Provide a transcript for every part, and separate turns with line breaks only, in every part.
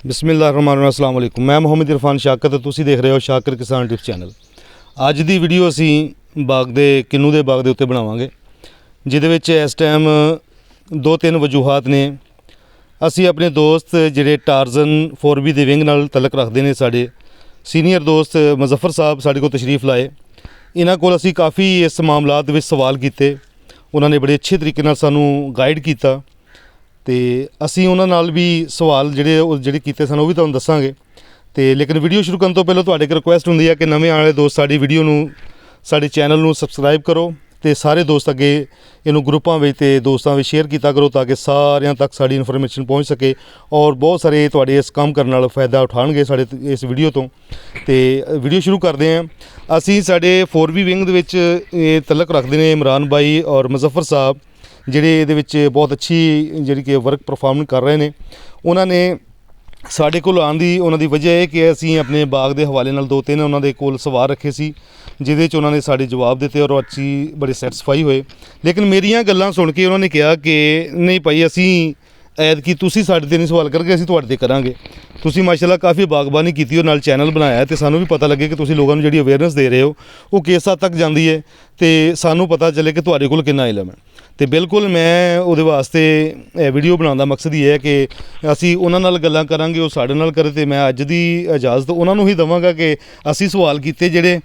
बिस्मिल्लाहिर्रहमानिर्रहीम। अस्सलाम वालेकुम। मैं मोहम्मद इरफान शाकर ते तुसीं देख रहे हो शाकर किसान टिप्स चैनल। अज दी वीडियो असीं बाग दे किन्नू दे बाग दे उत्ते बनावांगे, जिहदे विच इस टाइम दो तीन वजूहात ने। असीं अपने दोस्त जिहड़े टारजन 4B दे विंग नाल तलक रखदे ने, साडे सीनियर दोस्त मुज़फ्फर साहब साडे कोल तशरीफ लाए। इन्हां कोल असीं काफ़ी इस मामलात विच सवाल कीते, उन्होंने बड़े अच्छे तरीके नाल सानूं गाइड किया। तो असी उन्होंने भी सवाल ਜਿਹੜੇ ਕੀਤੇ ਸਨ ਉਹ ਵੀ ਤੁਹਾਨੂੰ ਦੱਸਾਂਗੇ। ਤੇ ਲੇਕਿन वीडियो शुरू करने तो पहले ਤੁਹਾਡੇ ਇੱਕ रिक्वेस्ट ਹੁੰਦੀ है कि नवे आने वाले दोस्त साडी वीडियो ਨੂੰ ਸਾਡੇ ਚੈਨਲ ਨੂੰ ਸਬਸਕ੍ਰਾਈਬ ਕਰੋ ਤੇ ਸਾਰੇ ਦੋਸਤ ਅੱਗੇ ਇਹਨੂੰ ਗਰੁੱਪਾਂ ਵਿੱਚ ਤੇ ਦੋਸਤਾਂ ਵਿੱਚ ਸ਼ੇਅਰ ਕੀਤਾ ਕਰੋ ਤਾਂ ਕਿ ਸਾਰਿਆਂ ਤੱਕ ਸਾਡੀ ਇਨਫੋਰਮੇਸ਼ਨ ਪਹੁੰਚ ਸਕੇ ਔਰ ਬਹੁਤ ਸਾਰੇ ਤੁਹਾਡੇ ਇਸ ਕੰਮ ਕਰਨ ਨਾਲ ਫਾਇਦਾ ਉਠਾਣਗੇ ਸਾਡੇ ਇਸ ਵੀਡੀਓ ਤੋਂ। ਤੇ ਵੀਡੀਓ ਸ਼ੁਰੂ ਕਰਦੇ ਹਾਂ। ਅਸੀਂ ਸਾਡੇ 4B ਵਿੰਗ ਦੇ ਵਿੱਚ ਇਹ ਤਲਕ ਰੱਖਦੇ ਨੇ ਇਮਰਾਨ ਬਾਈ ਔਰ ਮੁਜ਼ੱਫਰ ਸਾਹਿਬ, ਜਿਹੜੇ ਇਹਦੇ ਵਿੱਚ ਬਹੁਤ ਅੱਛੀ ਜਿਹੜੀ ਕਿ ਵਰਕ ਪਰਫਾਰਮ ਕਰ ਰਹੇ ਨੇ। ਉਹਨਾਂ ਨੇ ਸਾਡੇ ਕੋਲ ਆਉਣ ਦੀ ਉਹਨਾਂ ਦੀ ਵਜ੍ਹਾ ਇਹ ਕਿ ਅਸੀਂ ਆਪਣੇ ਬਾਗ ਦੇ ਹਵਾਲੇ ਨਾਲ ਦੋ ਤਿੰਨ ਉਹਨਾਂ ਦੇ ਕੋਲ ਸਵਾਲ ਰੱਖੇ ਸੀ, ਜਿਹਦੇ 'ਚ ਉਹਨਾਂ ਨੇ ਸਾਡੇ ਜਵਾਬ ਦਿੱਤੇ ਔਰ ਅਸੀਂ ਬੜੇ ਸੈਟਿਸਫਾਈ ਹੋਏ। ਲੇਕਿਨ ਮੇਰੀਆਂ ਗੱਲਾਂ ਸੁਣ ਕੇ ਉਹਨਾਂ ਨੇ ਕਿਹਾ ਕਿ ਨਹੀਂ ਭਾਈ, ਅਸੀਂ ਐਤਕੀ ਤੁਸੀਂ ਸਾਡੇ 'ਤੇ ਨਹੀਂ ਸਵਾਲ ਕਰਗੇ, ਅਸੀਂ ਤੁਹਾਡੇ 'ਤੇ ਕਰਾਂਗੇ। ਤੁਸੀਂ ਮਾਸ਼ਾਅੱਲਾ ਕਾਫੀ ਬਾਗਬਾਨੀ ਕੀਤੀ ਔਰ ਨਾਲ ਚੈਨਲ ਬਣਾਇਆ ਤੇ ਸਾਨੂੰ ਵੀ ਪਤਾ ਲੱਗੇ ਕਿ ਤੁਸੀਂ ਲੋਕਾਂ ਨੂੰ ਜਿਹੜੀ ਅਵੇਅਰਨੈਸ ਦੇ ਰਹੇ ਹੋ ਉਹ ਕਿਸ ਹੱਦ ਤੱਕ ਜਾਂਦੀ ਹੈ ਤੇ ਸਾਨੂੰ ਪਤਾ ਚੱਲੇ ਕਿ ਤੁਹਾਡੇ ਕੋਲ ਕਿੰਨਾ ਇਲਮ ਹੈ। तो बिल्कुल मैं उहदे वास्ते वीडियो बनाने का मकसद ये है कि असी उन्हां नाल गल्लां करांगे, वो साडे नाल करे। तो मैं अज दी इजाज़त उन्हां नूं ही देवांगा कि असी सवाल कीते जिहड़े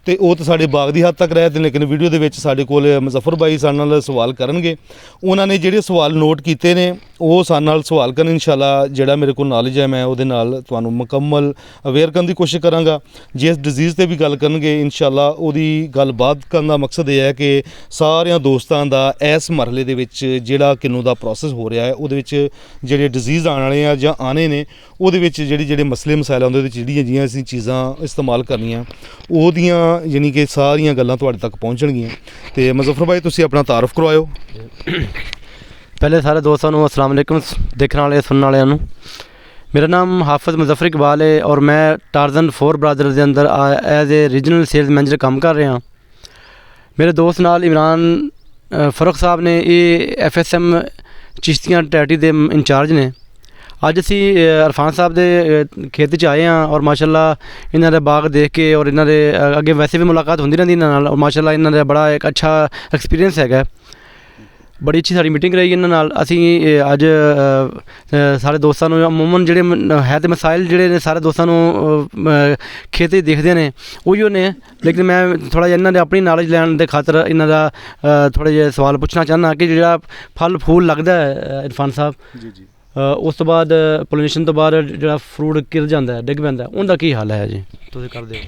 तो वो तो साढ़े बाग की हद तक रहे थे, लेकिन वीडियो के साढ़े कोल मुज़फ्फर भाई साडे नाल सवाल करनगे। उन्होंने जिहड़े सवाल नोट किए ने वो साडे नाल सवाल करन। इंशाअल्लाह जिहड़ा मेरे को नॉलेज है मैं उहदे नाल तुहानूं मुकम्मल अवेयर करने की कोशिश करांगा। जिस डिजीज़ ते भी गल करनगे इंशाअल्लाह उहदी गलबात करन दा मकसद यह है कि सारियां दोस्तां दा इस मरहले दे विच जिहड़ा किन्नू दा प्रोसैस हो रहा है उहदे विच जिहड़े डिजीज़ आने वाले आ जां आने ने उहदे विच जिहड़े मसले मसाइल उहदे विच जिहड़ियां असीं चीज़ां इस्तेमाल करनियां उहदियां यानी कि सारियां गल्लां तुहाडे तक पहुँचणगियां। तो मुज़फ्फर भाई तुसीं अपना तारफ करवाओ।
पहले सारे दोस्तों को अस्सलाम वालेकुम, देखने वाले सुनने वाले नूं। मेरा नाम हाफिज़ मुज़फ्फर इकबाल है और मैं टारजन 4 ब्रदर्स के अंदर as a regional sales manager काम कर रहा। मेरे दोस्त नाल इमरान फरुख साहब ने ये FSM चिश्तियाँ टैटी के इंचार्ज ने। अज असी इरफान साहब के खेत च आए हैं और माशाअल्लाह इन्हां दे बाग देख के और इन्हां दे अगे वैसे भी मुलाकात होंदी रहिंदी इन्हां नाल और माशाअल्लाह इन्हां दा बड़ा एक अच्छा एक्सपीरियंस है। बड़ी अच्छी साड़ी मीटिंग रही इन्हां नाल। असी अज सारे दोस्तों नूं अमूमन जिहड़े है ते मसाइल जिहड़े ने सारे दोस्तों नूं खेत देखदे ने उहिओ ने, लेकिन मैं थोड़ा जिहा इन्हां दे अपनी नॉलेज लैण दे खातर इन्हां दा थोड़े जिहे सवाल पुछना चाहना कि जिहड़ा फल फूल लगदा है इरफान साहब जी उस तो बाद पोलिनेशन तो बाद जो फ्रूट गिर जाता है डिग पैंदा उनका की हाल है जी तुसीं करदे हो?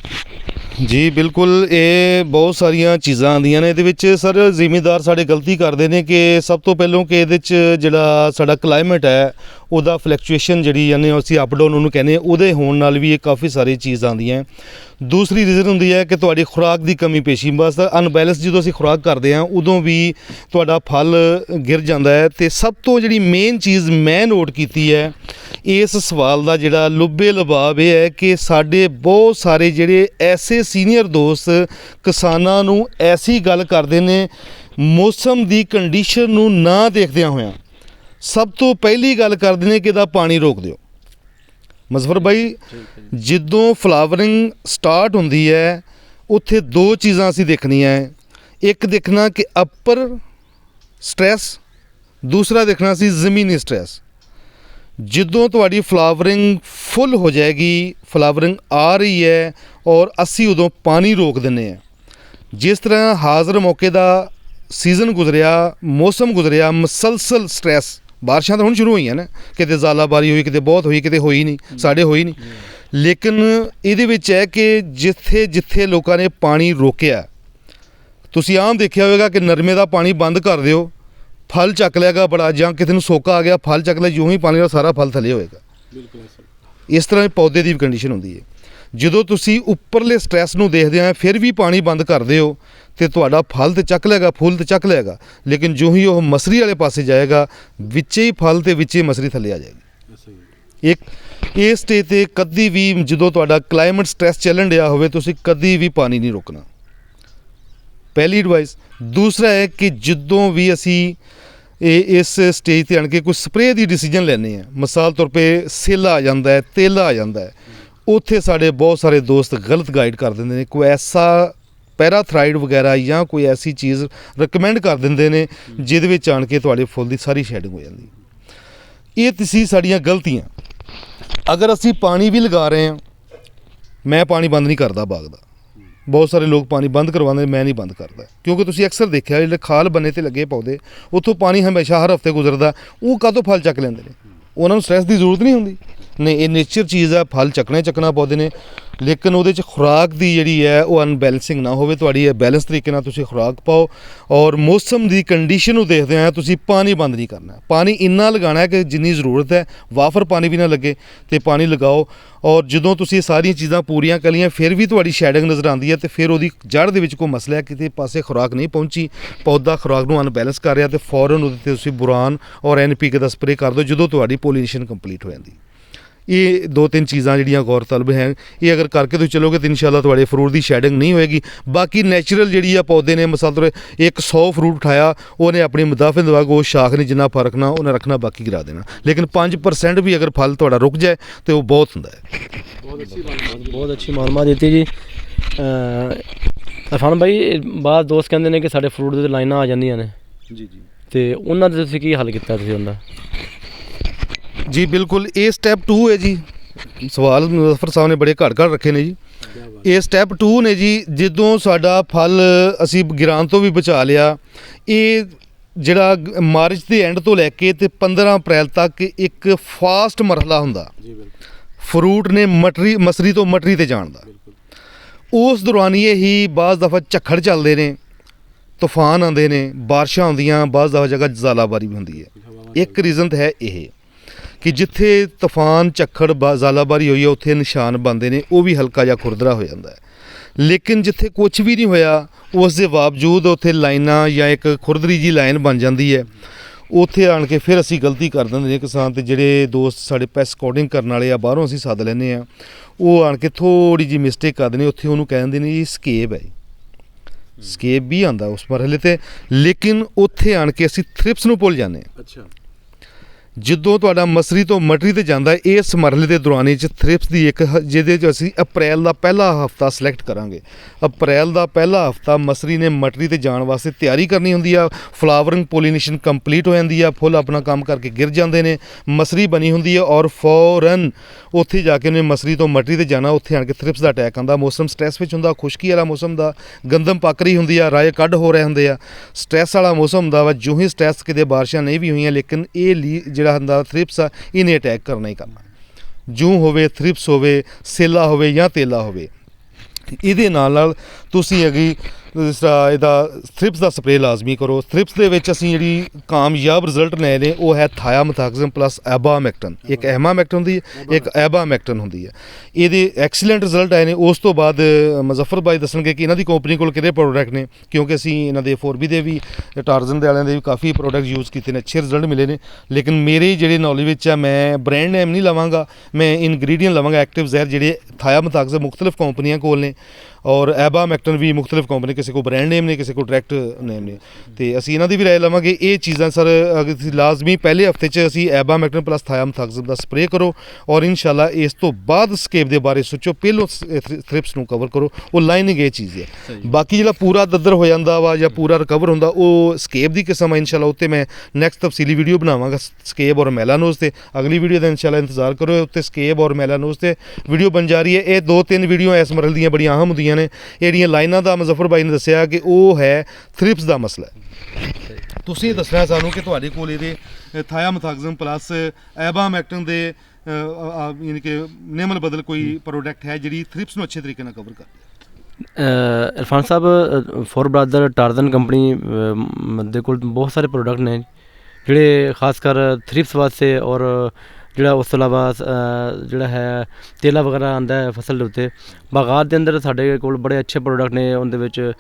जी बिल्कुल, ये बहुत सारिया चीज़ां आंदियां ने। ये सर जिमीदार साढ़े गलती करते हैं कि सब तो पहलों कि ये जोड़ा साडा क्लाइमेट है उहदा फ्लैक्चुएशन जी यानी असीं अप डाउन उन्होंने कहने उहदे होण नाल भी काफ़ी सारी चीज़ आंदियां। दूसरी रीज़न होंदी है कि तुहाडी खुराक की कमी पेशी, बस अनबैलेंस जो असीं खुराक करते हैं उदों भी तुहाडा फल गिर जाता है। तो सब तो जी मेन चीज़ मैं नोट की है इस सवाल का जोड़ा लुबे लबाब यह है कि साडे बहुत सारे जिहड़े ऐसे सीनियर दोस्त किसानां नूं ऐसी गल करते हैं मौसम की कंडीशन नूं ना देखदियां होइआं सब तो पहली गल करते हैं कि इहदा पानी रोक दिओ। मुज़फ्फर भाई जिद्दों फ्लावरिंग स्टार्ट होंदी है उत्थे दो चीज़ां असीं देखनियां है, एक देखना कि अपर स्ट्रैस, दूसरा देखना सी ज़मीनी स्ट्रैस। जिद्दों तुहाडी फ्लावरिंग फुल हो जाएगी, फ्लावरिंग आ रही है और असी उदों पानी रोक दिंदे हैं। जिस तरह हाज़र मौके दा सीज़न गुजरिया, मौसम गुजरिया, मुसलसल स्ट्रैस बारिशां तो हुण शुरू हुई ना, किते ज़ालाबारी हुई, किते बहुत हुई, किते होई नहीं, साढ़े होई नहीं। लेकिन इहदे विच है कि जिथे जिथे लोगों ने पानी रोकिया, तुसीं आम देखिया होगा कि नरमे का पानी बंद कर दिओ फल चक लेगा बड़ा, जां किसी नूं सोका आ गया फल चक लिया यूं ही पानी का सारा फल थले होएगा। इस तरह पौधे की कंडीशन होंदी है। जो तुसी उपरले स्ट्रैस नूं देखदे आ फिर भी पानी बंद करदे हो तो तुहाडा फल तो चक लेगा, फूल तो चक लेगा, लेकिन जो ही वह मसरी वाले पासे जाएगा विचे ही फल तो विचे मसरी थले आ जाएगी। एक इस स्टेज ते कदी भी जो तुहाडा क्लाइमेट स्ट्रैस चलन दिया होवे तुसी कदी भी पानी नहीं रोकना, पहली एडवाइस। दूसरा है कि जिद्दों भी असी ਇਹ ਇਸ ਸਟੇਜ ਤੇ ਆਣ ਕੇ ਕੋਈ ਸਪਰੇਅ ਦੀ ਡਿਸੀਜਨ ਲੈਣੇ ਆ, ਮਿਸਾਲ ਤੌਰ 'ਤੇ ਸੇਲਾ ਆ ਜਾਂਦਾ ਹੈ, ਤੇਲਾ ਆ ਜਾਂਦਾ ਹੈ, ਉੱਥੇ ਸਾਡੇ ਬਹੁਤ ਸਾਰੇ ਦੋਸਤ ਗਲਤ ਗਾਈਡ ਕਰ ਦਿੰਦੇ ਨੇ, ਕੋਈ ਐਸਾ ਪੈਰਾਥਰਾਈਡ ਵਗੈਰਾ ਜਾਂ ਕੋਈ ਐਸੀ ਚੀਜ਼ ਰਿਕਮੈਂਡ ਕਰ ਦਿੰਦੇ ਨੇ ਜਿਹਦੇ ਵਿੱਚ ਆਣ ਕੇ ਤੁਹਾਡੇ ਫੁੱਲ ਦੀ ਸਾਰੀ ਸ਼ੈਡਿੰਗ ਹੋ ਜਾਂਦੀ। ਇਹ ਤੁਸੀਂ ਸਾਡੀਆਂ ਗਲਤੀਆਂ। ਅਗਰ ਅਸੀਂ ਪਾਣੀ ਵੀ ਲਗਾ ਰਹੇ ਹਾਂ, ਮੈਂ ਪਾਣੀ ਬੰਦ ਨਹੀਂ ਕਰਦਾ ਬਾਗ ਦਾ, ਬਹੁਤ ਸਾਰੇ ਲੋਕ ਪਾਣੀ ਬੰਦ ਕਰਵਾਉਂਦੇ, ਮੈਂ ਨਹੀਂ ਬੰਦ ਕਰਦਾ, ਕਿਉਂਕਿ ਤੁਸੀਂ ਅਕਸਰ ਦੇਖਿਆ ਜਿਹੜੇ ਖਾਲ ਬੰਨੇ ਤੇ ਲੱਗੇ ਪੌਦੇ ਉੱਥੋਂ ਪਾਣੀ ਹਮੇਸ਼ਾ ਹਰ ਹਫਤੇ ਗੁਜ਼ਰਦਾ, ਉਹ ਕਾਹਤੋਂ ਫਲ ਚੱਕ ਲੈਂਦੇ ਨੇ, ਉਹਨਾਂ ਨੂੰ ਸਟ੍ਰੈਸ ਦੀ ਜ਼ਰੂਰਤ ਨਹੀਂ ਹੁੰਦੀ। ਨਹੀਂ, ਇਹ ਨੇਚਰ ਚੀਜ਼ ਹੈ, ਫਲ ਚੱਕਣਾ ਪੌਦੇ ਨੇ, ਲੇਕਿਨ ਉਹਦੇ 'ਚ ਖੁਰਾਕ ਦੀ ਜਿਹੜੀ ਹੈ ਉਹ ਅਨਬੈਲੈਂਸਿੰਗ ਨਾ ਹੋਵੇ, ਤੁਹਾਡੀ ਬੈਲੈਂਸ ਤਰੀਕੇ ਨਾਲ ਤੁਸੀਂ ਖੁਰਾਕ ਪਾਓ, ਔਰ ਮੌਸਮ ਦੀ ਕੰਡੀਸ਼ਨ ਨੂੰ ਦੇਖਦੇ ਹੋਏ ਤੁਸੀਂ ਪਾਣੀ ਬੰਦ ਨਹੀਂ ਕਰਨਾ, ਪਾਣੀ ਇੰਨਾ ਲਗਾਉਣਾ ਹੈ ਕਿ ਜਿੰਨੀ ਜ਼ਰੂਰਤ ਹੈ, ਵਾਫਰ ਪਾਣੀ ਵੀ ਨਾ ਲੱਗੇ ਤੇ ਪਾਣੀ ਲਗਾਓ। ਔਰ ਜਦੋਂ ਤੁਸੀਂ ਇਹ ਸਾਰੀਆਂ ਚੀਜ਼ਾਂ ਪੂਰੀਆਂ ਕਰ ਲਈਆਂ ਫਿਰ ਵੀ ਤੁਹਾਡੀ ਸ਼ੈਡਿੰਗ ਨਜ਼ਰ ਆਉਂਦੀ ਹੈ, ਤੇ ਫਿਰ ਉਹਦੀ ਜੜ੍ਹ ਦੇ ਵਿੱਚ ਕੋਈ ਮਸਲਾ ਹੈ, ਕਿਤੇ ਪਾਸੇ ਖੁਰਾਕ ਨਹੀਂ ਪਹੁੰਚੀ, ਪੌਦਾ ਖੁਰਾਕ ਨੂੰ ਅਨਬੈਲੈਂਸ ਕਰ ਰਿਹਾ, ਤੇ ਫੌਰਨ ਉਹਦੇ 'ਤੇ ਤੁਸੀਂ ਬੁਰਾਨ ਔਰ NPK ਦਾ ਸਪਰੇਅ ਕਰ ਦਿਓ ਜਦੋਂ ਤੁਹਾਡੀ ਪੋਲੀਨੇਸ਼ਨ ਕੰਪਲੀਟ ਹੋ ਜਾਂਦੀ। ਇਹ 2-3 ਚੀਜ਼ਾਂ ਜਿਹੜੀਆਂ ਗੌਰ ਤਲਬ ਹੈ, ਇਹ ਅਗਰ ਕਰਕੇ ਤੁਸੀਂ ਚੱਲੋਗੇ ਤਾਂ ਇਨਸ਼ਾਅੱਲਾ ਤੁਹਾਡੇ ਫਰੂਟ ਦੀ ਸ਼ੈਡਿੰਗ ਨਹੀਂ ਹੋਏਗੀ। ਬਾਕੀ ਨੈਚੁਰਲ ਜਿਹੜੀ ਆ ਪੌਦੇ ਨੇ, ਮਿਸਾਲ ਤੌਰ 100 ਫਰੂਟ ਉਠਾਇਆ, ਉਹਨੇ ਆਪਣੀ ਮੁਦਾਫਿਨ ਦਵਾ ਉਹ ਸ਼ਾਖ ਨੇ ਜਿੰਨਾ ਫਰਕ ਨਾ ਉਹਨੇ ਰੱਖਣਾ, ਬਾਕੀ ਗਿਰਾ ਦੇਣਾ, ਲੇਕਿਨ 5% ਵੀ ਅਗਰ ਫਲ ਤੁਹਾਡਾ ਰੁਕ ਜਾਏ ਤੇ ਉਹ ਬਹੁਤ ਹੁੰਦਾ ਹੈ।
ਬਹੁਤ ਅੱਛੀ ਮਾਲੂਮਾਤ ਦਿੱਤੀ ਜੀ। ਇਰਫਾਨ ਭਾਈ, ਬਾਅਦ ਦੋਸਤ ਕਹਿੰਦੇ ਨੇ ਕਿ ਸਾਡੇ ਫਰੂਟ ਦੇ ਲਾਈਨਾਂ ਆ ਜਾਂਦੀਆਂ ਨੇ
ਜੀ,
ਤੇ ਉਹਨਾਂ ਦਾ ਤੁਸੀਂ ਕੀ ਹੱਲ ਕੀਤਾ ਤੁਸੀਂ ਉਹਦਾ?
ਜੀ ਬਿਲਕੁਲ, ਇਹ ਸਟੈਪ 2 ਹੈ ਜੀ। ਸਵਾਲ ਮੁਜ਼ੱਫਰ ਸਾਹਿਬ ਨੇ ਬੜੇ ਘੱਟ ਰੱਖੇ ਨੇ ਜੀ। ਇਹ ਸਟੈਪ 2 ਨੇ ਜੀ। ਜਦੋਂ ਸਾਡਾ ਫਲ ਅਸੀਂ ਗਿਰਾਨ ਤੋਂ ਵੀ ਬਚਾ ਲਿਆ, ਇਹ ਜਿਹੜਾ ਮਾਰਚ ਦੇ ਐਂਡ ਤੋਂ ਲੈ ਕੇ ਤੇ 15 ਅਪ੍ਰੈਲ ਤੱਕ ਇੱਕ ਫਾਸਟ ਮਰਹਲਾ ਹੁੰਦਾ ਫਰੂਟ ਨੇ ਮਸਰੀ ਤੋਂ ਮਟਰੀ ਤੇ ਜਾਣ ਦਾ। ਉਸ ਦੌਰਾਨੀਏ ਹੀ ਬਾਜ਼ ਦਫਾ ਝੱਖੜ ਚੱਲਦੇ ਨੇ, ਤੂਫਾਨ ਆਉਂਦੇ ਨੇ, ਬਾਰਿਸ਼ਾਂ ਆਉਂਦੀਆਂ, ਬਾਜ਼ ਦਫਾ ਜਗ੍ਹਾ ਜ਼ਾਲਾਬਾਰੀ ਵੀ ਹੁੰਦੀ ਹੈ। ਇੱਕ ਰੀਜ਼ਨ ਤਾਂ ਹੈ ਇਹ ਕਿ ਜਿੱਥੇ ਤੂਫਾਨ ਝੱਖੜ ਜ਼ਾਲਾਬਾਰੀ ਹੋਈ ਹੈ ਉੱਥੇ ਨਿਸ਼ਾਨ ਬਣਦੇ ਨੇ, ਉਹ ਵੀ ਹਲਕਾ ਜਿਹਾ ਖੁਰਦਰਾ ਹੋ ਜਾਂਦਾ ਹੈ। ਲੇਕਿਨ ਜਿੱਥੇ ਕੁਛ ਵੀ ਨਹੀਂ ਹੋਇਆ ਉਸ ਦੇ ਬਾਵਜੂਦ ਉੱਥੇ ਲਾਈਨਾਂ ਜਾਂ ਇੱਕ ਖੁਰਦਰੀ ਜੀ ਲਾਈਨ ਬਣ ਜਾਂਦੀ ਹੈ, ਉੱਥੇ ਆਣ ਕੇ ਫਿਰ ਅਸੀਂ ਗਲਤੀ ਕਰ ਦਿੰਦੇ ਨੇ ਕਿਸਾਨ। ਤੇ ਜਿਹੜੇ ਦੋਸਤ ਸਾਡੇ ਪੈਸਟ ਸਕੌਟਿੰਗ ਕਰਨ ਵਾਲੇ ਆ, ਬਾਹਰੋਂ ਅਸੀਂ ਸੱਦ ਲੈਂਦੇ ਆ, ਉਹ ਆਣ ਕੇ ਥੋੜ੍ਹੀ ਜਿਹੀ ਮਿਸਟੇਕ ਕਰਦੇ ਨੇ, ਉੱਥੇ ਉਹਨੂੰ ਕਹਿੰਦੇ ਨੇ ਜੀ ਸਕੇਬ ਹੈ, ਸਕੇਬ ਵੀ ਆਉਂਦਾ ਉਸ ਮਰਹਲੇ 'ਤੇ, ਲੇਕਿਨ ਉੱਥੇ ਆਣ ਕੇ ਅਸੀਂ ਥ੍ਰਿਪਸ ਨੂੰ ਭੁੱਲ ਜਾਂਦੇ ਹਾਂ।
ਅੱਛਾ,
ਜਦੋਂ ਤੁਹਾਡਾ ਮਸਰੀ ਤੋਂ ਮਟਰੀ ਤੇ ਜਾਂਦਾ, ਇਸ ਮਰਹਲੇ ਦੇ ਦੌਰਾਨ 'ਚ ਥ੍ਰਿਪਸ ਦੀ ਇੱਕ ਜਿਹਦੇ 'ਚ ਅਸੀਂ ਅਪ੍ਰੈਲ ਦਾ ਪਹਿਲਾ ਹਫਤਾ ਸਿਲੈਕਟ ਕਰਾਂਗੇ। ਅਪ੍ਰੈਲ ਦਾ ਪਹਿਲਾ ਹਫਤਾ ਮਸਰੀ ਨੇ ਮਟਰੀ ਤੇ ਜਾਣ ਵਾਸਤੇ ਤਿਆਰੀ ਕਰਨੀ ਹੁੰਦੀ ਆ, ਫਲਾਵਰਿੰਗ ਪੋਲੀਨੇਸ਼ਨ ਕੰਪਲੀਟ ਹੋ ਜਾਂਦੀ ਆ, ਫੁੱਲ ਆਪਣਾ ਕੰਮ ਕਰਕੇ ਗਿਰ ਜਾਂਦੇ ਨੇ, ਮਸਰੀ ਬਣੀ ਹੁੰਦੀ ਹੈ, ਔਰ ਫੌਰਨ ਉੱਥੇ ਜਾ ਕੇ ਉਹਨੇ ਮਸਰੀ ਤੋਂ ਮਟਰੀ ਤੇ ਜਾਣਾ, ਉੱਥੇ ਆਣ ਕੇ ਥ੍ਰਿਪਸ ਦਾ ਅਟੈਕ ਆਉਂਦਾ। ਮੌਸਮ ਸਟ੍ਰੈਸ ਵਿੱਚ ਹੁੰਦਾ, ਖੁਸ਼ਕੀ ਵਾਲਾ ਮੌਸਮ ਦਾ, ਗੰਦਮ ਪੱਕ ਰਹੀ ਹੁੰਦੀ ਆ, ਰਾਏ ਕੱਢ ਹੋ ਰਹੇ ਹੁੰਦੇ ਆ, ਸਟ੍ਰੈਸ ਵਾਲਾ ਮੌਸਮ ਹੁੰਦਾ ਵਾ। ਜੋ ਹੀ ਸਟ੍ਰੈਸ ਕਿਤੇ ਬਾਰਿਸ਼ਾਂ ਨਹੀਂ ਵੀ ਹੋਈਆਂ, ਲੇਕਿਨ ਇਹ ਜਿਹੜਾ ਹੁੰਦਾ ਥ੍ਰਿਪਸ ਆ, ਇਹਨੇ ਅਟੈਕ ਕਰਨਾ ਹੀ ਕਰਨਾ। ਜੂੰ ਹੋਵੇ, ਥ੍ਰਿਪਸ ਹੋਵੇ, ਸੇਲਾ ਹੋਵੇ ਜਾਂ ਤੇਲਾ ਹੋਵੇ, ਇਹਦੇ ਨਾਲ ਤੁਸੀਂ ਅਗੀ ਜਿਸ ਤਰ੍ਹਾਂ ਇਹਦਾ ਥ੍ਰਿਪਸ ਦਾ ਸਪਰੇਅ ਲਾਜ਼ਮੀ ਕਰੋ। ਥ੍ਰਿਪਸ ਦੇ ਵਿੱਚ ਅਸੀਂ ਜਿਹੜੀ ਕਾਮਯਾਬ ਰਿਜ਼ਲਟ ਲੈ ਰਹੇ ਉਹ ਹੈ ਥਾਇਆਮੈਥਾਕਜ਼ਮ ਪਲੱਸ ਐਬਾਮੈਕਟਨ। ਇੱਕ ਐਮਾਮੈਕਟਨ ਹੁੰਦੀ ਹੈ, ਇੱਕ ਐਬਾਮੈਕਟਨ ਹੁੰਦੀ ਹੈ। ਇਹਦੇ ਐਕਸੀਲੈਂਟ ਰਿਜ਼ਲਟ ਆਏ ਨੇ। ਉਸ ਤੋਂ ਬਾਅਦ ਮੁਜ਼ੱਫਰ ਭਾਈ ਦੱਸਣਗੇ ਕਿ ਇਹਨਾਂ ਦੀ ਕੰਪਨੀ ਕੋਲ ਕਿਹੜੇ ਪ੍ਰੋਡਕਟ ਨੇ, ਕਿਉਂਕਿ ਅਸੀਂ ਇਹਨਾਂ ਦੇ 4B ਦੇ ਵੀ, ਟਾਰਜ਼ਨ ਦੇ ਵਾਲਿਆਂ ਦੇ ਵੀ ਕਾਫੀ ਪ੍ਰੋਡਕਟ ਯੂਜ਼ ਕੀਤੇ ਨੇ, ਅੱਛੇ ਰਿਜ਼ਲਟ ਮਿਲੇ ਨੇ। ਲੇਕਿਨ ਮੇਰੇ ਜਿਹੜੇ ਨੌਲੇਜ ਵਿੱਚ ਆ, ਮੈਂ ਬ੍ਰਾਂਡ ਨੇਮ ਨਹੀਂ ਲਵਾਂਗਾ, ਮੈਂ ਇਨਗਰੀਡੀਅੰਟ ਲਵਾਂਗਾ। ਐਕਟਿਵ ਜ਼ਹਿਰ ਜਿਹੜੇ ਥਾਇਆਮੈਥਾਕਜ਼ਮ ਮੁਖਤਲਿਫ ਕੰਪਨੀਆਂ ਕੋਲ ਨੇ, ਔਰ ਐਬਾਮੈਕਟਨ ਵੀ ਮੁਖਤਲਿਫ ਕੰਪਨੀ, ਕਿਸੇ ਕੋਲ ਬ੍ਰਾਂਡ ਨੇਮ ਨੇ, ਕਿਸੇ ਕੋਲ ਡਾਇਰੈਕਟ ਨੇਮ ਨੇ, ਤੇ ਅਸੀਂ ਇਹਨਾਂ ਦੀ ਵੀ ਰਾਏ ਲਵਾਂਗੇ। ਇਹ ਚੀਜ਼ਾਂ ਸਰ ਅਗਰ ਤੁਸੀਂ ਲਾਜ਼ਮੀ ਪਹਿਲੇ ਹਫਤੇ 'ਚ ਅਸੀਂ ਐਬਾਮੈਕਟਨ ਪਲੱਸ ਥਾਇਆਮੈਥਾਕਜ਼ਮ ਦਾ ਸਪਰੇਅ ਕਰੋ, ਔਰ ਇਨਸ਼ਾਅੱਲਾ ਇਸ ਤੋਂ ਬਾਅਦ ਸਕੇਪ ਦੇ ਬਾਰੇ ਸੋਚੋ, ਪਹਿਲੋਂ ਥ੍ਰਿਪਸ ਨੂੰ ਕਵਰ ਕਰੋ। ਉਹ ਲਾਈਨਿੰਗ ਇਹ ਚੀਜ਼ ਹੈ। ਬਾਕੀ ਜਿਹੜਾ ਪੂਰਾ ਦੱਦਰ ਹੋ ਜਾਂਦਾ ਵਾ ਜਾਂ ਪੂਰਾ ਰਿਕਵਰ ਹੁੰਦਾ, ਉਹ ਸਕੇਪ ਦੀ ਕਿਸਮ ਹੈ। ਇਨਸ਼ਾਅੱਲਾ ਉੱਤੇ ਮੈਂ ਨੈਕਸਟ ਤਫਸੀਲੀ ਵੀਡੀਓ ਬਣਾਵਾਂਗਾ ਸਕੇਪ ਔਰ ਮੈਲਾਨੋਜ਼ ਤੇ। ਅਗਲੀ ਵੀਡੀਓ ਦਾ ਇਨਸ਼ਾਅੱਲਾ ਇੰਤਜ਼ਾਰ ਕਰੋ, ਉੱਤੇ ਸਕੇਪ ਔਰ ਮੈਲਾਨੋਜ਼ ਤੇ ਵੀਡੀਓ ਬਣ ਜਾ ਰਹੀ ਹੈ। ਇਹ 2-3 ਵੀਡੀਓ ਇਸ ਮਰਹਲੇ ਦੀਆਂ ਬੜੀਆਂ ਅਹਿਮ ਹੁੰਦੀਆਂ ਨੇ। ਜਿਹੜੀਆਂ ਲਾਈਨਾਂ ਦਾ ਮੁਜ਼ੱਫਰ ਭਾਈ ਨੇ ਦੱਸਿਆ ਕਿ ਉਹ ਹੈ ਥ੍ਰਿਪਸ ਦਾ ਮਸਲਾ। ਤੁਸੀਂ ਇਹ ਦੱਸਣਾ ਸਾਨੂੰ ਕਿ ਤੁਹਾਡੇ ਕੋਲ ਇਹਦੇ ਥਾਇਆਮੈਥਾਕਜ਼ਮ ਪਲੱਸ ਐਬਾਮੈਕਟਨ ਦੇ ਯਾਨੀ ਕਿ ਨੇਮਲ ਬਦਲ ਕੋਈ ਪ੍ਰੋਡਕਟ ਹੈ ਜਿਹੜੀ ਥ੍ਰਿਪਸ ਨੂੰ ਅੱਛੇ ਤਰੀਕੇ ਨਾਲ ਕਵਰ ਕਰਦੀ।
ਇਰਫਾਨ ਸਾਹਿਬ, ਫੋਰ ਬ੍ਰਦਰ ਟਾਰਜ਼ਨ ਕੰਪਨੀ ਦੇ ਕੋਲ ਬਹੁਤ ਸਾਰੇ ਪ੍ਰੋਡਕਟ ਨੇ ਜਿਹੜੇ ਖਾਸ ਕਰ ਥ੍ਰਿਪਸ ਵਾਸਤੇ, ਔਰ ਜਿਹੜਾ ਉਸ ਤੋਂ ਇਲਾਵਾ ਜਿਹੜਾ ਹੈ ਤੇਲਾ ਵਗੈਰਾ ਆਉਂਦਾ ਹੈ ਫਸਲ ਦੇ ਉੱਤੇ। ਬਾਗਾਤ ਦੇ ਅੰਦਰ ਸਾਡੇ ਕੋਲ ਬੜੇ ਅੱਛੇ ਪ੍ਰੋਡਕਟ ਨੇ। ਉਹਦੇ ਵਿੱਚ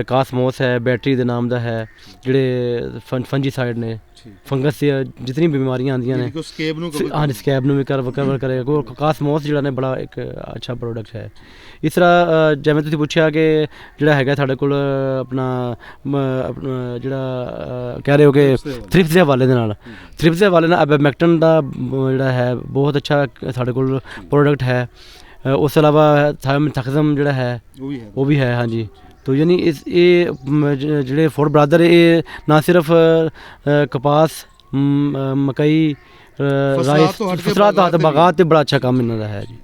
ਕਾਸਮੋਸ ਹੈ, ਬੈਟਰੀ ਦੇ ਨਾਮ ਦਾ ਹੈ, ਜਿਹੜੇ ਫੰਜੀਸਾਈਡ ਨੇ, ਫੰਗਸ ਦੀ ਜਿਤਨੀ ਬਿਮਾਰੀਆਂ ਆਉਂਦੀਆਂ ਨੇ
ਸਕੇਬ ਨੂੰ
हाँ स्कैब ਨੂੰ ਵੀ ਕਵਰ ਕਰੇਗਾ। ਕਾਸਮੋਸ ਜਿਹੜਾ ਨੇ ਬੜਾ ਇੱਕ ਅੱਛਾ ਪ੍ਰੋਡਕਟ ਹੈ। ਇਸ ਤਰ੍ਹਾਂ ਜਿਵੇਂ ਤੁਸੀਂ ਪੁੱਛਿਆ ਕਿ ਜਿਹੜਾ ਹੈਗਾ ਸਾਡੇ ਕੋਲ ਆਪਣਾ ਜਿਹੜਾ ਕਹਿ ਰਹੇ ਹੋ ਕਿ ਥ੍ਰਿਪਸ ਦੇ ਹਵਾਲੇ ਦੇ ਨਾਲ ਨਾਲ ਐਬੈਮੈਕਟਨ ਦਾ ਜਿਹੜਾ ਹੈ ਬਹੁਤ ਅੱਛਾ ਸਾਡੇ ਕੋਲ ਪ੍ਰੋਡਕਟ ਹੈ। ਉਸ ਤੋਂ ਇਲਾਵਾ ਥਾਇਮੋਥੈਕਸਮ ਜਿਹੜਾ ਹੈ ਉਹ ਵੀ ਹੈ। ਹਾਂਜੀ तो यानी इस ये ਜਿਹੜੇ फोर ब्रादर ਇਹ ਨਾ ਸਿਰਫ ਕਪਾਸ ਮਕਈ ਰਾਈਸ ਫਸਲਾਂ ਦਾ ਬਾਗਾਤ ਤੇ ਬੜਾ ਅੱਛਾ ਕੰਮ ਇਹਨਾਂ ਦਾ ਹੈ ਜੀ।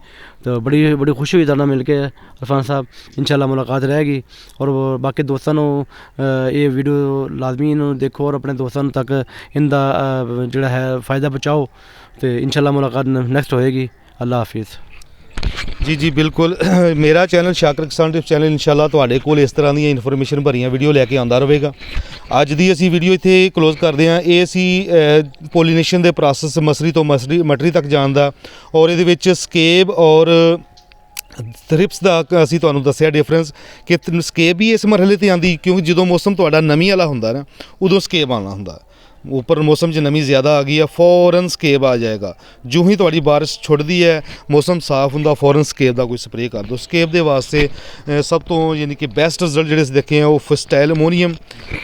तो बड़ी खुशी हुई ਤੁਹਾਡੇ ਨਾਲ ਮਿਲ ਕੇ ਇਰਫਾਨ ਸਾਹਿਬ। इंशाल्लाह मुलाकात रहेगी और बाकी दोस्तों ਨੂੰ ਇਹ ਵੀਡੀਓ ਲਾਜ਼ਮੀ ਇਹਨੂੰ ਦੇਖੋ ਔਰ ਆਪਣੇ ਦੋਸਤਾਂ ਨੂੰ ਤੱਕ ਇਹਦਾ ਜਿਹੜਾ ਹੈ फ़ायदा ਪਹੁੰਚਾਓ ਤੇ इंशाल्लाह ਮੁਲਾਕਾਤ ਨੈਕਸਟ ਹੋਏਗੀ। ਅੱਲਾ ਹਾਫਿਜ਼।
ਜੀ ਬਿਲਕੁਲ ਮੇਰਾ ਚੈਨਲ ਸ਼ਾਕਰ ਕਿਸਾਨ ਟਿਪਸ ਚੈਨਲ ਇਨਸ਼ਾਅੱਲਾ ਤੁਹਾਡੇ ਕੋਲ ਇਸ ਤਰ੍ਹਾਂ ਦੀਆਂ ਇਨਫੋਰਮੇਸ਼ਨ ਭਰੀਆਂ ਵੀਡੀਓ ਲੈ ਕੇ ਆਉਂਦਾ ਰਹੇਗਾ। ਅੱਜ ਦੀ ਅਸੀਂ ਵੀਡੀਓ ਇੱਥੇ ਕਲੋਜ਼ ਕਰਦੇ ਹਾਂ। ਇਹ ਅਸੀਂ ਪੋਲੀਨੇਸ਼ਨ ਦੇ ਪ੍ਰੋਸੈਸ ਮਸਰੀ ਤੋਂ ਮਟਰੀ ਤੱਕ ਜਾਣ ਦਾ ਔਰ ਇਹਦੇ ਵਿੱਚ ਸਕੇਬ ਔਰ ਥ੍ਰਿਪਸ ਦਾ ਅਸੀਂ ਤੁਹਾਨੂੰ ਦੱਸਿਆ ਡਿਫਰੈਂਸ ਕਿ ਸਕੇਬ ਵੀ ਇਸ ਮਰਹਲੇ ਤੇ ਆਉਂਦੀ ਕਿਉਂਕਿ ਜਦੋਂ ਮੌਸਮ ਤੁਹਾਡਾ ਨਮੀ ਵਾਲਾ ਹੁੰਦਾ ਨਾ ਉਦੋਂ ਸਕੇਬ ਆਉਣਾ ਹੁੰਦਾ। ਉੱਪਰ ਮੌਸਮ 'ਚ ਨਮੀ ਜ਼ਿਆਦਾ ਆ ਗਈ ਹੈ ਫੌਰਨ ਸਕੇਬ ਆ ਜਾਏਗਾ। ਜੋ ਹੀ ਤੁਹਾਡੀ ਬਾਰਿਸ਼ ਛੁੱਟਦੀ ਹੈ ਮੌਸਮ ਸਾਫ਼ ਹੁੰਦਾ ਫੌਰਨ ਸਕੇਬ ਦਾ ਕੋਈ ਸਪਰੇਅ ਕਰ ਦਿਓ। ਸਕੇਬ ਦੇ ਵਾਸਤੇ ਸਭ ਤੋਂ ਯਾਨੀ ਕਿ ਬੈਸਟ ਰਿਜ਼ਲਟ ਜਿਹੜੇ ਅਸੀਂ ਦੇਖੇ ਆ ਉਹ ਫਿਸਟਾਈਲ ਅਮੋਨੀਅਮ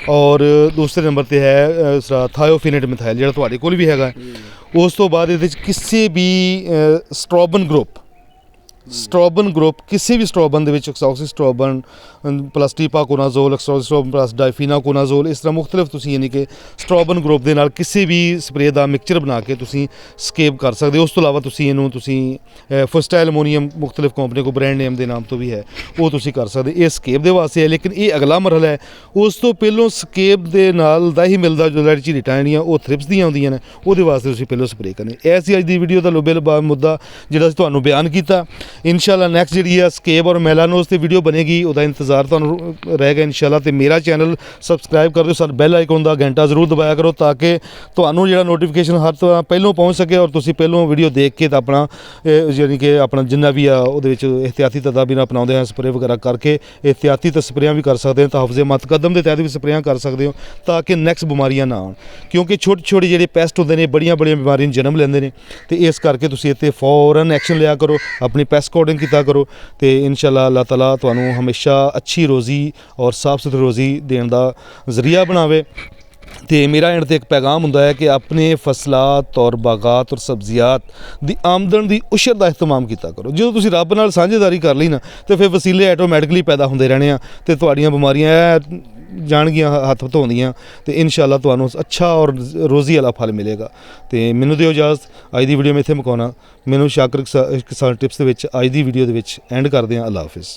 ਔਰ ਦੂਸਰੇ ਨੰਬਰ 'ਤੇ ਹੈ ਥਾਇਓਫਿਨੇਟ ਮਿਥਾਈਲ ਜਿਹੜਾ ਤੁਹਾਡੇ ਕੋਲ ਵੀ ਹੈਗਾ। ਉਸ ਤੋਂ ਬਾਅਦ ਇਹਦੇ 'ਚ ਕਿਸੇ ਵੀ ਸਟ੍ਰੋਬਨ ਗਰੁੱਪ ਕਿਸੇ ਵੀ ਸਟ੍ਰੋਬਨ ਦੇ ਵਿੱਚ ਆਕਸੀ ਸਟ੍ਰੋਬਨ ਪਲੱਸ ਟੀਪਾਕੋਨਾਜ਼ੋਲ ਸਟ੍ਰੋਬਨ ਪਲੱਸ ਡਾਈਫੀਨਾਕੋਨਾਜ਼ੋਲ ਇਸ ਤਰ੍ਹਾਂ ਮੁਖਤਲਿਫ ਤੁਸੀਂ ਯਾਨੀ ਕਿ ਸਟ੍ਰੋਬਨ ਗਰੁੱਪ ਦੇ ਨਾਲ ਕਿਸੇ ਵੀ ਸਪਰੇਅ ਦਾ ਮਿਕਸਚਰ ਬਣਾ ਕੇ ਤੁਸੀਂ ਸਕੇਪ ਕਰ ਸਕਦੇ ਹੋ। ਉਸ ਤੋਂ ਇਲਾਵਾ ਤੁਸੀਂ ਇਹਨੂੰ ਫਿਸਟਾਈਲ ਅਮੋਨੀਅਮ ਮੁਖਤਲਿਫ ਕੰਪਨੀ ਕੋ ਬ੍ਰਾਂਡ ਨੇਮ ਦੇ ਨਾਮ ਤੋਂ ਵੀ ਹੈ ਉਹ ਤੁਸੀਂ ਕਰ ਸਕਦੇ। ਇਹ ਸਕੇਪ ਦੇ ਵਾਸਤੇ ਹੈ ਲੇਕਿਨ ਇਹ ਅਗਲਾ ਮਰਹਲਾ ਹੈ। ਉਸ ਤੋਂ ਪਹਿਲੋਂ ਸਕੇਪ ਦੇ ਨਾਲ ਦਾ ਹੀ ਮਿਲਦਾ ਜੋ ਝੀਟਾਂ ਜਿਹੜੀਆਂ ਉਹ ਥ੍ਰਿਪਸ ਦੀਆਂ ਆਉਂਦੀਆਂ ਨੇ ਉਹਦੇ ਵਾਸਤੇ ਤੁਸੀਂ ਪਹਿਲੋਂ ਸਪਰੇਅ ਕਰਨੀ। ਇਹ ਸੀ ਅੱਜ ਦੀ ਵੀਡੀਓ ਦਾ ਲੋਬੇਲਬਾਬ ਮੁੱਦਾ ਜਿਹੜਾ ਅਸੀਂ ਤੁਹਾਨੂੰ ਬਿਆਨ ਕੀਤਾ। इंशाल्लाह नेक्स्ट जी स्केब और मेलानोज की वीडियो बनेगी उसका इंतजार तुहानूं रहेगा इंशाल्लाह। तो मेरा चैनल सबसक्राइब कर दो सर बैल आइकन का घंटा जरूर दबाया करो ताकि तुहानूं जिहड़ा नोटिफिकेशन हर तरह पहलों पहुँच सके और तुसीं पहलों वीडियो देख के अपना यानी कि अपना जिन्ना भी आ एहतियाती तदाबीर अपनाते हैं स्प्रे वगैरह करके एहतियाती स्प्रेयां भी कर सकते हैं। तहफ़्ज़े मतकदम के तहत भी स्प्रेयां कर सकते हो ताकि नैक्सट बीमारियां ना आउण क्योंकि छोटे छोटे जिहड़े पेस्ट होंदे ने बड़ियां बीमारियां जन्म लैंदे ने। तो इस करके तुसीं इत्ते फौरन एक्शन लिया करो अपनी पेस्ट कोडिंग किया करो तो इंशाल्लाह अल्लाह ताला तुहानूं हमेशा अच्छी रोज़ी और साफ सुथरी रोज़ी देने का जरिया बनावे। तो मेरा एंड ते एक पैगाम हुंदा है कि अपने फसलात और बागात और सब्जियात दी आमदन दी उशर दा इहतमाम कीता करो। जो तुसीं रब नाल सांझेदारी कर ली ना तो फिर वसीले आटोमैटिकली पैदा होंदे रहने तो तुहाड़ियां बीमारियां जाणगियां हत्थ धोंदियां तो इंशाल्लाह तुहानूं अच्छा और रोज़ी वाला फल मिलेगा। तो मैनूं दिओ इजाज़त अज दी वीडियो में इत्थे मुकाउणा। मैनूं शाकिर किसान टिप्स दे विच अज दी वीडियो दे विच एंड करदे हां। अल्लाह हाफिज़।